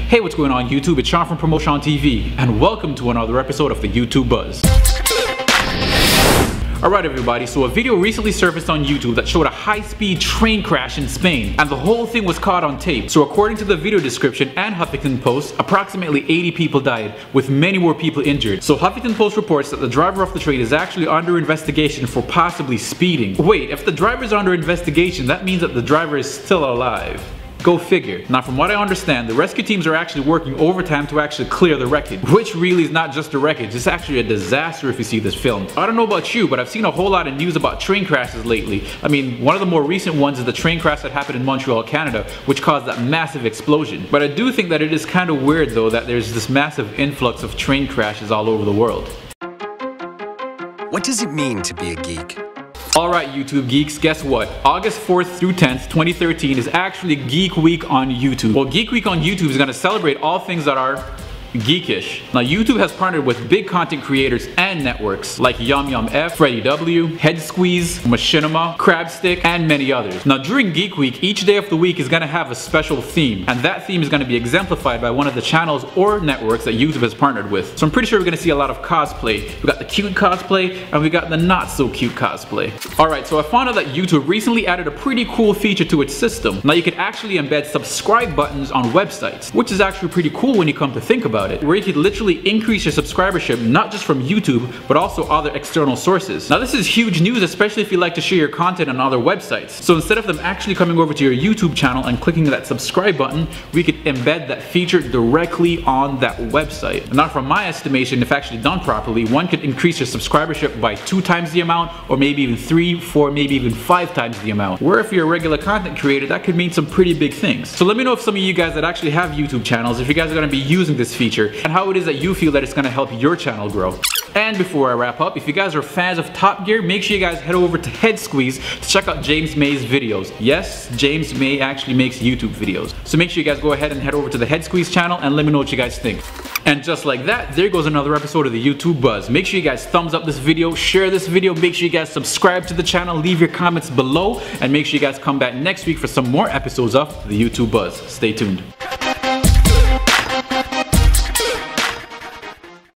Hey, what's going on YouTube? It's Sean from Promotion TV, and welcome to another episode of the YouTube Buzz. Alright everybody, so a video recently surfaced on YouTube that showed a high-speed train crash in Spain, and the whole thing was caught on tape. So according to the video description and Huffington Post, approximately 80 people died, with many more people injured. So Huffington Post reports that the driver of the train is actually under investigation for possibly speeding. Wait, if the driver is under investigation, that means that the driver is still alive. Go figure. Now from what I understand, the rescue teams are actually working overtime to actually clear the wreckage, which really is not just a wreckage, it's actually a disaster if you see this film. I don't know about you, but I've seen a whole lot of news about train crashes lately. I mean, one of the more recent ones is the train crash that happened in Montreal, Canada, which caused that massive explosion. But I do think that it is kind of weird though that there's this massive influx of train crashes all over the world. What does it mean to be a geek? Alright YouTube geeks, guess what? August 4th through 10th, 2013 is actually Geek Week on YouTube. Well, Geek Week on YouTube is going to celebrate all things that are geekish. Now YouTube has partnered with big content creators and networks like Yum Yum F, Freddie W, Head Squeeze, Machinima, Crabstick, and many others. Now during Geek Week, each day of the week is going to have a special theme, and that theme is going to be exemplified by one of the channels or networks that YouTube has partnered with. So I'm pretty sure we're going to see a lot of cosplay. We got the cute cosplay and we got the not so cute cosplay. Alright, so I found out that YouTube recently added a pretty cool feature to its system. Now you can actually embed subscribe buttons on websites, which is actually pretty cool when you come to think about it, where you could literally increase your subscribership not just from YouTube but also other external sources. Now this is huge news, especially if you like to share your content on other websites. So instead of them actually coming over to your YouTube channel and clicking that subscribe button, we could embed that feature directly on that website. Now from my estimation, if actually done properly, one could increase your subscribership by 2 times the amount, or maybe even 3, 4, maybe even 5 times the amount. Where if you're a regular content creator, that could mean some pretty big things. So let me know if some of you guys that actually have YouTube channels, if you guys are going to be using this feature, and how it is that you feel that it's going to help your channel grow. And before I wrap up, if you guys are fans of Top Gear, make sure you guys head over to Head Squeeze to check out James May's videos. Yes, James May actually makes YouTube videos. So make sure you guys go ahead and head over to the Head Squeeze channel and let me know what you guys think. And just like that, there goes another episode of the YouTube Buzz. Make sure you guys thumbs up this video, share this video, make sure you guys subscribe to the channel, leave your comments below, and make sure you guys come back next week for some more episodes of the YouTube Buzz. Stay tuned.